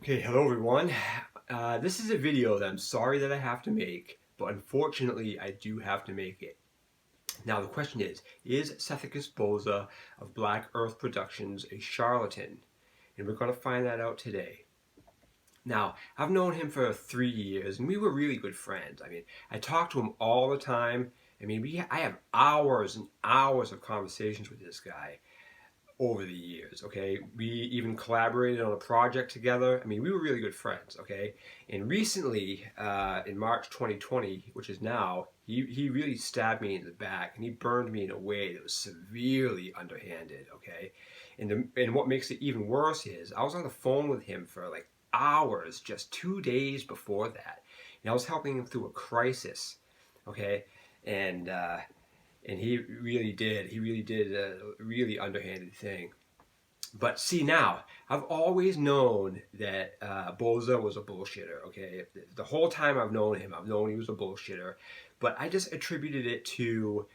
Okay, hello everyone. This is a video that I'm sorry that I have to make, but unfortunately I do have to make it. Now the question is Sethikus Boza of Black Earth Productions a charlatan? And we're going to find that out today. Now, I've known him for 3 years and we were really good friends. I mean, I talk to him all the time. I have hours and hours of conversations with this guy over the years, okay? We even collaborated on a project together. I mean, we were really good friends, okay? And recently, in March 2020, which is now, he really stabbed me in the back and he burned me in a way that was severely underhanded, okay? And what makes it even worse is I was on the phone with him for like hours just 2 days before that. And I was helping him through a crisis, okay? And he really did a really underhanded thing. But see now, I've always known that Boza was a bullshitter, okay? The whole time I've known him, I've known he was a bullshitter, but I just attributed it to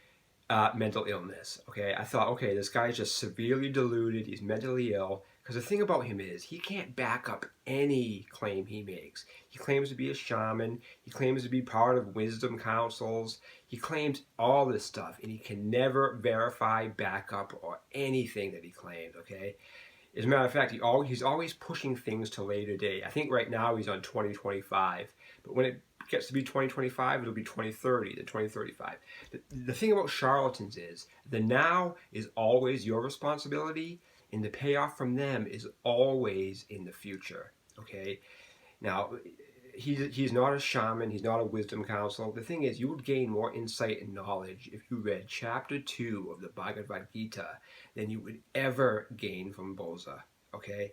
mental illness, okay? I thought, okay, this guy's just severely deluded, he's mentally ill, because the thing about him is he can't back up any claim he makes. He claims to be a shaman, he claims to be part of wisdom councils, he claims all this stuff, and he can never verify, back up, or anything that he claims, okay? As a matter of fact, he's always pushing things to later date. I think right now he's on 2025, but when it gets to be 2025, it'll be 2030 to 2035. The thing about charlatans is the now is always your responsibility, and the payoff from them is always in the future, okay? Now, he's not a shaman, he's not a wisdom council. The thing is, you would gain more insight and knowledge if you read chapter 2 of the Bhagavad Gita than you would ever gain from Boza, okay?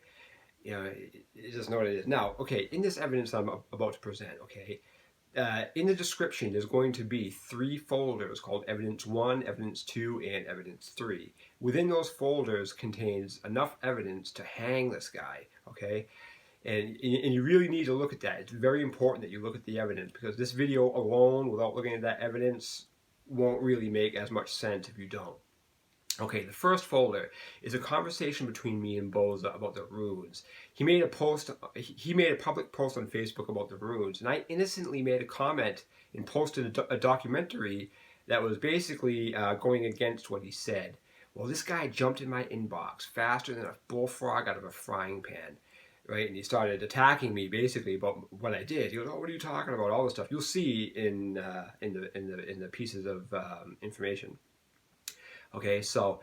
You know, it's just know what it is. Now, okay, in this evidence I'm about to present, okay, in the description there's going to be 3 folders called evidence 1, evidence 2, and evidence 3. Within those folders contains enough evidence to hang this guy, okay? And you really need to look at that. It's very important that you look at the evidence, because this video alone, without looking at that evidence, won't really make as much sense if you don't. Okay, the first folder is a conversation between me and Boza about the runes. He made a public post on Facebook about the runes, and I innocently made a comment and posted a documentary that was basically going against what he said. Well, this guy jumped in my inbox faster than a bullfrog out of a frying pan. Right, and he started attacking me basically about what I did. He goes, "Oh, what are you talking about? All this stuff." You'll see in the pieces of information. Okay, so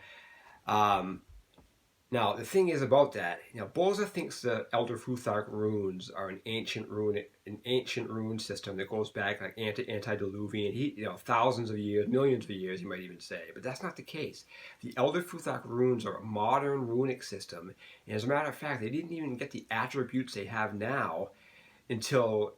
now the thing is about that. You know, Boza thinks the Elder Futhark runes are an ancient rune system that goes back like antediluvian. Thousands of years, millions of years, you might even say. But that's not the case. The Elder Futhark runes are a modern runic system, and as a matter of fact, they didn't even get the attributes they have now until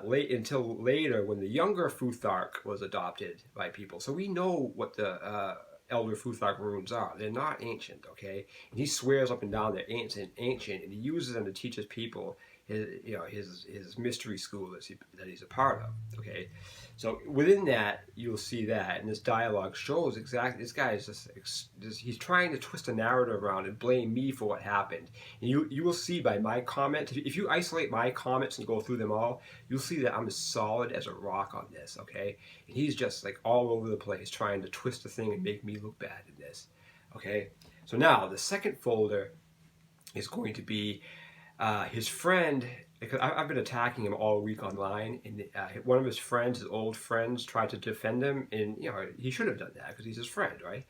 later, when the younger Futhark was adopted by people. So we know what the Elder Futhark runes are. They're not ancient, okay? And he swears up and down they're ancient, and he uses them to teach his people his mystery school that he's a part of, okay? So within that, you'll see that, and this dialogue shows exactly, this guy is just he's trying to twist a narrative around and blame me for what happened. And you will see by my comment, if you isolate my comments and go through them all, you'll see that I'm as solid as a rock on this, okay? And he's just like all over the place trying to twist the thing and make me look bad in this, okay? So now, the second folder is going to be his friend, because I've been attacking him all week online, and one of his friends, his old friends, tried to defend him, and he should have done that because he's his friend, right?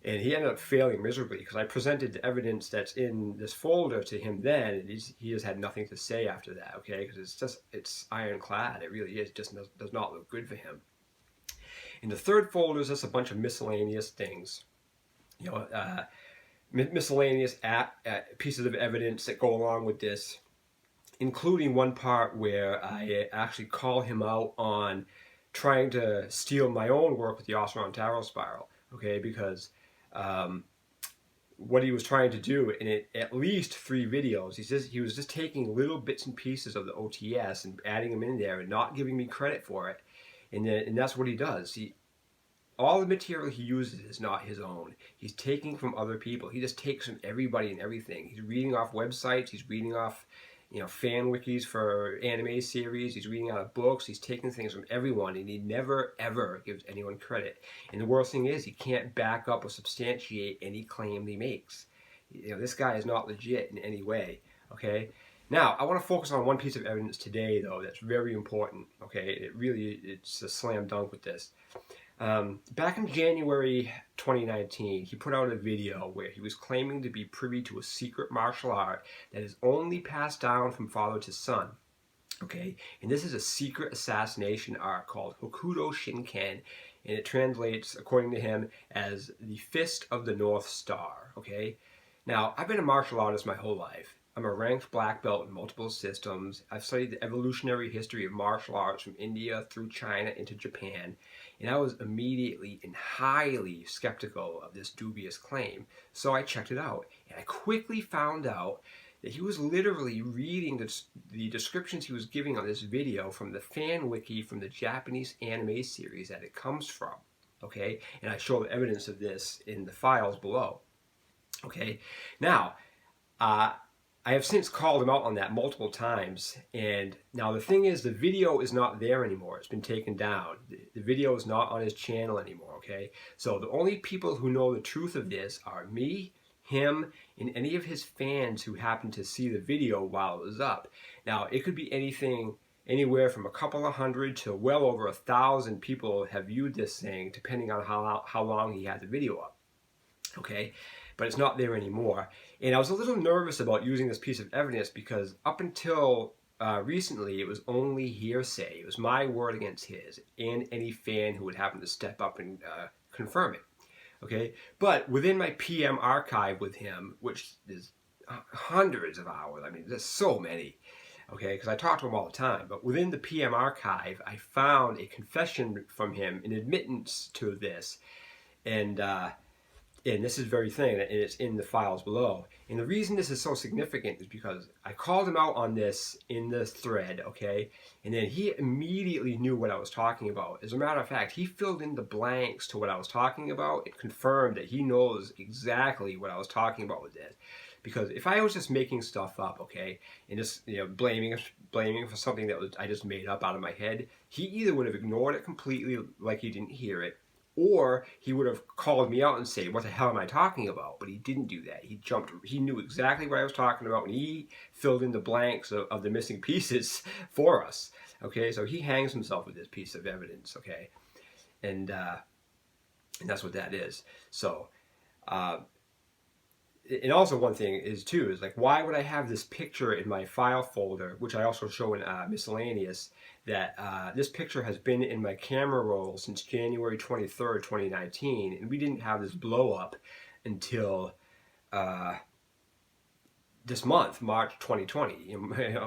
And he ended up failing miserably because I presented the evidence that's in this folder to him then, and he just had nothing to say after that, okay? Because it's ironclad. It really is. It just does not look good for him. In the third folder is just a bunch of miscellaneous things, miscellaneous pieces of evidence that go along with this, including one part where I actually call him out on trying to steal my own work with the Oseron Tarot Spiral, okay, because what he was trying to do in at least 3 videos, he was just taking little bits and pieces of the OTS and adding them in there and not giving me credit for it, and that's what he does. All the material he uses is not his own. He's taking from other people. He just takes from everybody and everything. He's reading off websites. He's reading off, fan wikis for anime series. He's reading out of books. He's taking things from everyone, and he never, ever gives anyone credit. And the worst thing is, he can't back up or substantiate any claim he makes. This guy is not legit in any way, okay? Now, I want to focus on one piece of evidence today, though, that's very important, okay? It's a slam dunk with this. Back in January 2019, he put out a video where he was claiming to be privy to a secret martial art that is only passed down from father to son. Okay, and this is a secret assassination art called Hokudo Shinken, and it translates, according to him, as the Fist of the North Star. Okay, now I've been a martial artist my whole life. I'm a ranked black belt in multiple systems. I've studied the evolutionary history of martial arts from India through China into Japan, and I was immediately and highly skeptical of this dubious claim. So I checked it out, and I quickly found out that he was literally reading the descriptions he was giving on this video from the fan wiki from the Japanese anime series that it comes from. Okay, and I show the evidence of this in the files below. Okay, now, I have since called him out on that multiple times, and now the thing is, the video is not there anymore. It's been taken down. The video is not on his channel anymore, okay? So the only people who know the truth of this are me, him, and any of his fans who happen to see the video while it was up. Now, it could be anything, anywhere from a couple of hundred to well over 1,000 people have viewed this thing, depending on how long he had the video up, okay? But it's not there anymore. And I was a little nervous about using this piece of evidence because up until recently, it was only hearsay. It was my word against his and any fan who would happen to step up and confirm it. Okay, but within my PM archive with him, which is hundreds of hours, I mean, there's so many, okay, because I talk to him all the time, but within the PM archive, I found a confession from him, an admittance to this, and this is the very thing, and it's in the files below. And the reason this is so significant is because I called him out on this in this thread, okay? And then he immediately knew what I was talking about. As a matter of fact, he filled in the blanks to what I was talking about and confirmed that he knows exactly what I was talking about with this. Because if I was just making stuff up, okay, and just blaming for something that I just made up out of my head, he either would have ignored it completely like he didn't hear it, or he would have called me out and say, what the hell am I talking about? But he didn't do that. He knew exactly what I was talking about, and he filled in the blanks of the missing pieces for us. Okay, so he hangs himself with this piece of evidence, okay? And that's what that is. So, and also one thing is like, why would I have this picture in my file folder, which I also show in miscellaneous, that this picture has been in my camera roll since January 23rd, 2019, and we didn't have this blow up until this month, March 2020,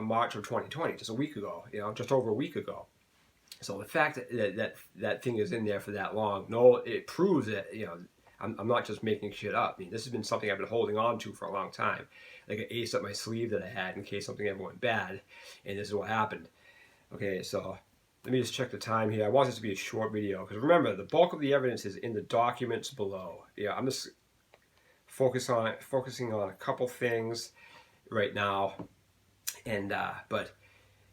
March of 2020, just a week ago, just over a week ago. So the fact that thing is in there for that long, it proves that, I'm not just making shit up. I mean, this has been something I've been holding on to for a long time, like an ace up my sleeve that I had in case something ever went bad, and this is what happened. Okay, so let me just check the time here. I want this to be a short video, because remember, the bulk of the evidence is in the documents below. I'm just focusing on a couple things right now, and but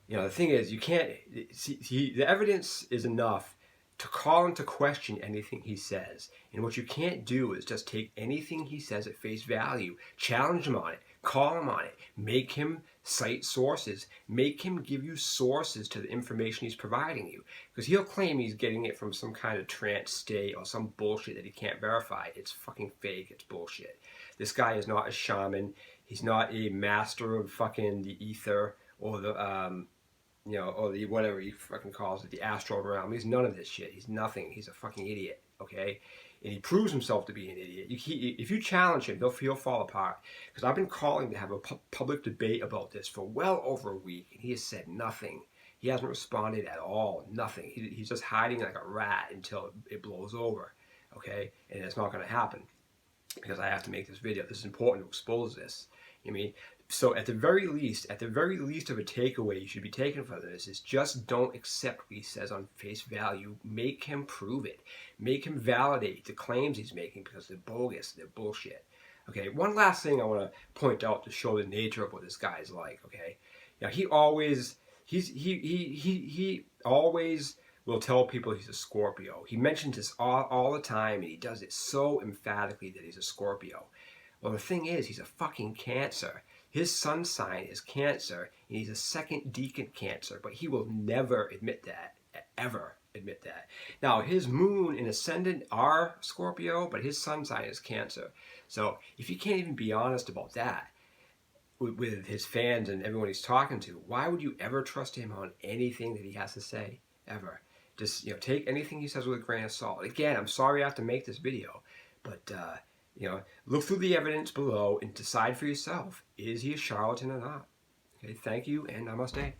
the thing is, you can't see the evidence is enough to call into question anything he says. And what you can't do is just take anything he says at face value, challenge him on it, call him on it, make him cite sources, make him give you sources to the information he's providing you. Because he'll claim he's getting it from some kind of trance state or some bullshit that he can't verify. It's fucking fake. It's bullshit. This guy is not a shaman. He's not a master of fucking the ether or the or the whatever he fucking calls it, the astral realm. He's none of this shit. He's nothing. He's a fucking idiot, okay? And he proves himself to be an idiot. If you challenge him, he'll fall apart. Because I've been calling to have a public debate about this for well over a week, and he has said nothing. He hasn't responded at all, nothing. He's just hiding like a rat until it blows over, okay? And it's not going to happen because I have to make this video. This is important to expose this. I mean, so at the very least of a takeaway you should be taking from this is just don't accept what he says on face value. Make him prove it. Make him validate the claims he's making because they're bogus, they're bullshit. Okay, one last thing I want to point out to show the nature of what this guy is like, okay? Yeah, he always he always will tell people he's a Scorpio. He mentions this all the time, and he does it so emphatically that he's a Scorpio. Well, the thing is, he's a fucking Cancer. His sun sign is Cancer, and he's a second decan Cancer, but he will never admit that, ever admit that. Now, his moon and ascendant are Scorpio, but his sun sign is Cancer. So if he can't even be honest about that with his fans and everyone he's talking to, why would you ever trust him on anything that he has to say, ever? Just, take anything he says with a grain of salt. Again, I'm sorry I have to make this video, but look through the evidence below and decide for yourself, is he a charlatan or not? Okay, thank you, and namaste.